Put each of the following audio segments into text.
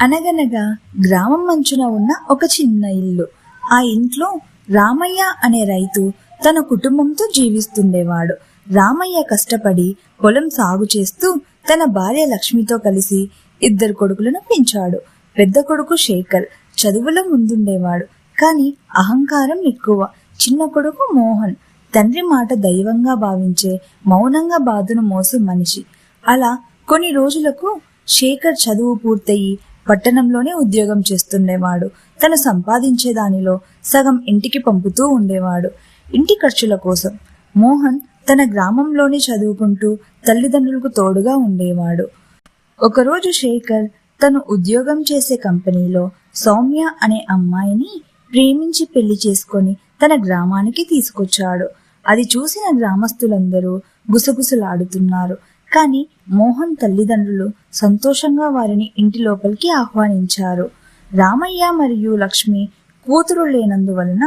అనగనగా గ్రామం మంచున ఉన్న ఒక చిన్న ఇల్లు. ఆ ఇంట్లో రామయ్య అనే రైతు తన కుటుంబంతో జీవిస్తుండేవాడు. రామయ్య కష్టపడి పొలం సాగు చేస్తూ తన భార్య లక్ష్మితో కలిసి 2 కొడుకులను పెంచాడు. పెద్ద కొడుకు శేఖర్ చదువులో ముందుండేవాడు, కానీ అహంకారం ఎక్కువ. చిన్న కొడుకు మోహన్ తండ్రి మాట దైవంగా భావించే మౌనంగా బాధను మోసే మనిషి. అలా కొన్ని రోజులకు శేఖర్ చదువు పూర్తయి పట్టణంలోనే ఉద్యోగం చేస్తుండేవాడు. తను సంపాదించే దానిలో సగం ఇంటికి పంపుతూ ఉండేవాడు, ఇంటి ఖర్చుల కోసం. మోహన్ తన గ్రామంలోనే చదువుకుంటూ తల్లిదండ్రులకు తోడుగా ఉండేవాడు. ఒకరోజు శేఖర్ తను ఉద్యోగం చేసే కంపెనీలో సౌమ్య అనే అమ్మాయిని ప్రేమించి పెళ్లి చేసుకొని తన గ్రామానికి తీసుకొచ్చాడు. అది చూసిన గ్రామస్తులందరూ గుసగుసలాడుతున్నారు. కానీ మోహన్ తల్లిదండ్రులు సంతోషంగా వారిని ఇంటి లోపలికి ఆహ్వానించారు. రామయ్య మరియు లక్ష్మి కూతురు లేనందువలన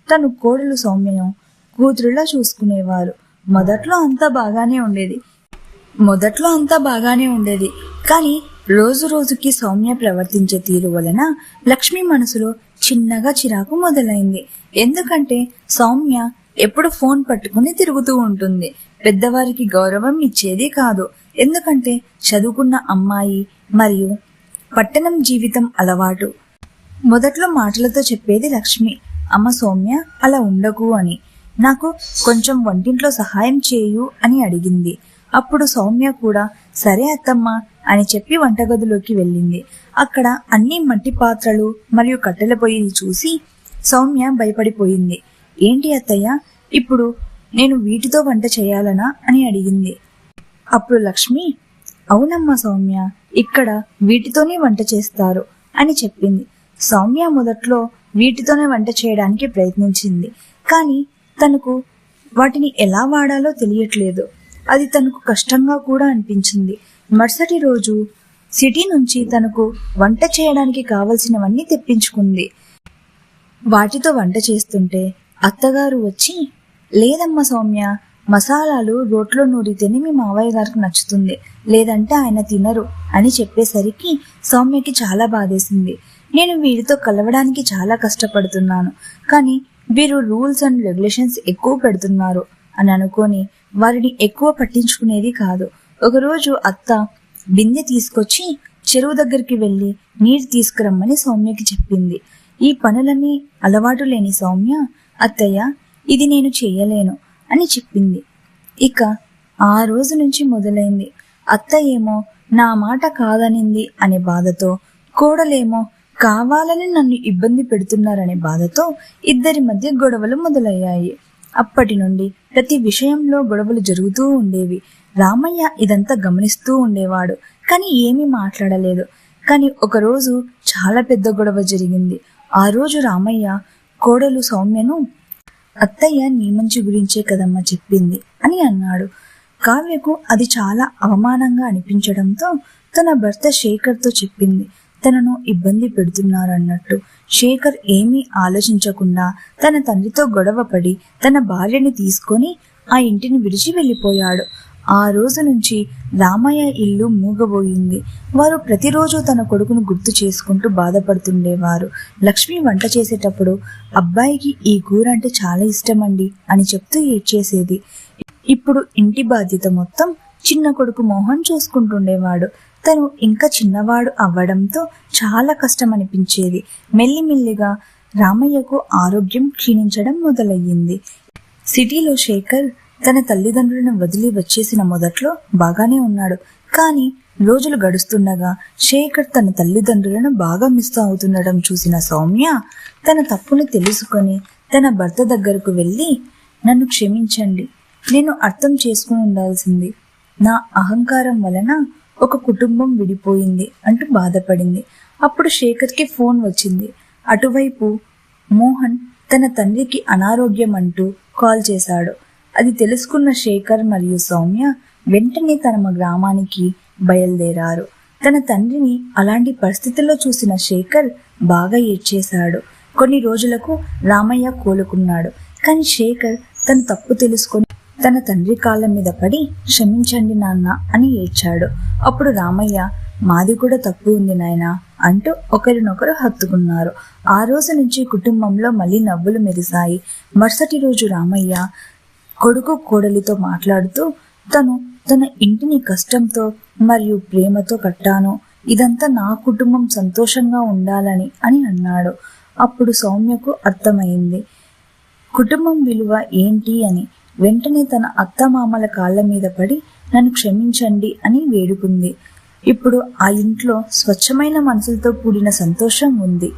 తను కోడలు సౌమ్యను కూతురులా చూసుకునేవారు. మొదట్లో అంతా బాగానే ఉండేది. కానీ రోజు రోజుకి సౌమ్య ప్రవర్తించే తీరు వలన లక్ష్మి మనసులో చిన్నగా చిరాకు మొదలైంది. ఎందుకంటే సౌమ్య ఎప్పుడు ఫోన్ పట్టుకుని తిరుగుతూ ఉంటుంది. పెద్దవారికి గౌరవం ఇచ్చేది కాదు. ఎందుకంటే చదువుకున్న అమ్మాయి మరియు పట్టణం జీవితం అలవాటు. మొదట్లో మాటలతో చెప్పేది లక్ష్మి, అమ్మ సౌమ్య అలా ఉండకు అని. నాకు కొంచెం వంటింట్లో సహాయం చేయు అని అడిగింది. అప్పుడు సౌమ్య కూడా సరే అత్తమ్మ అని చెప్పి వంటగదిలోకి వెళ్ళింది. అక్కడ అన్ని మట్టి పాత్రలు మరియు కట్టెల పొయ్యిని చూసి సౌమ్య భయపడిపోయింది. ఏంటి అత్తయ్య, ఇప్పుడు నేను వీటితో వంట చేయాలనా అని అడిగింది. అప్పుడు లక్ష్మి, అవునమ్మా సౌమ్య, ఇక్కడ వీటితోనే వంట చేస్తారు అని చెప్పింది. సౌమ్య మొదట్లో వీటితోనే వంట చేయడానికి ప్రయత్నించింది, కానీ తనకు వాటిని ఎలా వాడాలో తెలియట్లేదు. అది తనకు కష్టంగా కూడా అనిపించింది. మరుసటి రోజు సిటీ నుంచి తనకు వంట చేయడానికి కావలసినవన్నీ తెప్పించుకుంది. వాటితో వంట చేస్తుంటే అత్తగారు వచ్చి, లేదమ్మా సౌమ్య, మసాలాలు రోట్లో నూరితేనే మీ మావయ్య గారికి నచ్చుతుంది, లేదంటే ఆయన తినరు అని చెప్పేసరికి సౌమ్యకి చాలా బాధేసింది. నేను వీరితో కలవడానికి చాలా కష్టపడుతున్నాను, కానీ వీరు రూల్స్ అండ్ రెగ్యులేషన్స్ ఎక్కువ పెడుతున్నారు అని అనుకొని వారిని ఎక్కువ పట్టించుకునేది కాదు. ఒకరోజు అత్త బిందె తీసుకొచ్చి చెరువు దగ్గరికి వెళ్ళి నీరు తీసుకురమ్మని సౌమ్యకి చెప్పింది. ఈ పనులన్నీ అలవాటు లేని సౌమ్య, అత్తయ్య ఇది నేను చెయ్యలేను అని చెప్పింది. ఇక ఆ రోజు నుంచి మొదలైంది. అత్త ఏమో నా మాట కాదనింది అనే బాధతో, కోడలేమో కావాలని నన్ను ఇబ్బంది పెడుతున్నారనే బాధతో ఇద్దరి మధ్య గొడవలు మొదలయ్యాయి. అప్పటి నుండి ప్రతి విషయంలో గొడవలు జరుగుతూ ఉండేవి. రామయ్య ఇదంతా గమనిస్తూ ఉండేవాడు, కానీ ఏమీ మాట్లాడలేదు. కానీ ఒకరోజు చాలా పెద్ద గొడవ జరిగింది. ఆ రోజు రామయ్య కోడలు సౌమ్యను, అత్తయ్య నీ మంచి గురించే కదమ్మా చెప్పింది అని అన్నాడు. కావ్యకు అది చాలా అవమానంగా అనిపించడంతో తన భర్త శేఖర్తో చెప్పింది, తనను ఇబ్బంది పెడుతున్నారన్నట్టు. శేఖర్ ఏమీ ఆలోచించకుండా తన తండ్రితో గొడవ పడి తన భార్యని తీసుకొని ఆ ఇంటిని విడిచి వెళ్ళిపోయాడు. ఆ రోజు నుంచి రామయ్య ఇల్లు మూగబోయింది. వారు ప్రతిరోజు తన కొడుకును గుర్తు చేసుకుంటూ బాధపడుతుండేవారు. లక్ష్మి వంట చేసేటప్పుడు అబ్బాయికి ఈ కూర అంటే చాలా ఇష్టమండి అని చెప్తూ ఏడ్చేసేది. ఇప్పుడు ఇంటి బాధ్యత మొత్తం చిన్న కొడుకు మోహన్ చూసుకుంటుండేవాడు. తను ఇంకా చిన్నవాడు అవ్వడంతో చాలా కష్టం అనిపించేది. మెల్లిమెల్లిగా రామయ్యకు ఆరోగ్యం క్షీణించడం మొదలయ్యింది. సిటీలో శేఖర్ తన తల్లిదండ్రులను వదిలి వచ్చేసిన మొదట్లో బాగానే ఉన్నాడు. కానీ రోజులు గడుస్తుండగా శేఖర్ తన తల్లిదండ్రులను బాగా మిస్ అవుతుండడం చూసిన సౌమ్య తన తప్పును తెలుసుకొని తన భర్త దగ్గరకు వెళ్ళి, నన్ను క్షమించండి, నేను అర్థం చేసుకుని ఉండాల్సింది. నా అహంకారం వలన ఒక కుటుంబం విడిపోయింది అంటూ బాధపడింది. అప్పుడు శేఖర్కి ఫోన్ వచ్చింది. అటువైపు మోహన్ తన తండ్రికి అనారోగ్యం అంటూ కాల్ చేశాడు. అది తెలుసుకున్న శేఖర్ మరియు సౌమ్య వెంటనే తమ గ్రామానికి బయలుదేరారు. తన తండ్రిని అలాంటి పరిస్థితుల్లో చూసిన శేఖర్ బాగా ఏడ్చేశాడు. కొన్ని రోజులకు రామయ్య కోలుకున్నాడు. కానీ శేఖర్ తన తప్పు తెలుసుకొని తన తండ్రి కాళ్ళ మీద పడి, క్షమించండి నాన్న అని ఏడ్చాడు. అప్పుడు రామయ్య, మాది కూడా తప్పు ఉంది నాయనా, అంటూ ఒకరినొకరు హత్తుకున్నారు. ఆ రోజు నుంచి కుటుంబంలో మళ్ళీ నవ్వులు మెరిశాయి. మరుసటి రోజు రామయ్య కొడుకు కోడలితో మాట్లాడుతూ తన ఇంటిని కష్టంతో మరియు ప్రేమతో కట్టాను, ఇదంతా నా కుటుంబం సంతోషంగా ఉండాలని అని అన్నాడు. అప్పుడు సౌమ్యకు అర్థమైంది కుటుంబం విలువ ఏంటి అని. వెంటనే తన అత్తమామల కాళ్ళ మీద పడి నన్ను క్షమించండి అని వేడుకుంది. ఇప్పుడు ఆ ఇంట్లో స్వచ్ఛమైన మనసులతో కూడిన సంతోషం ఉంది.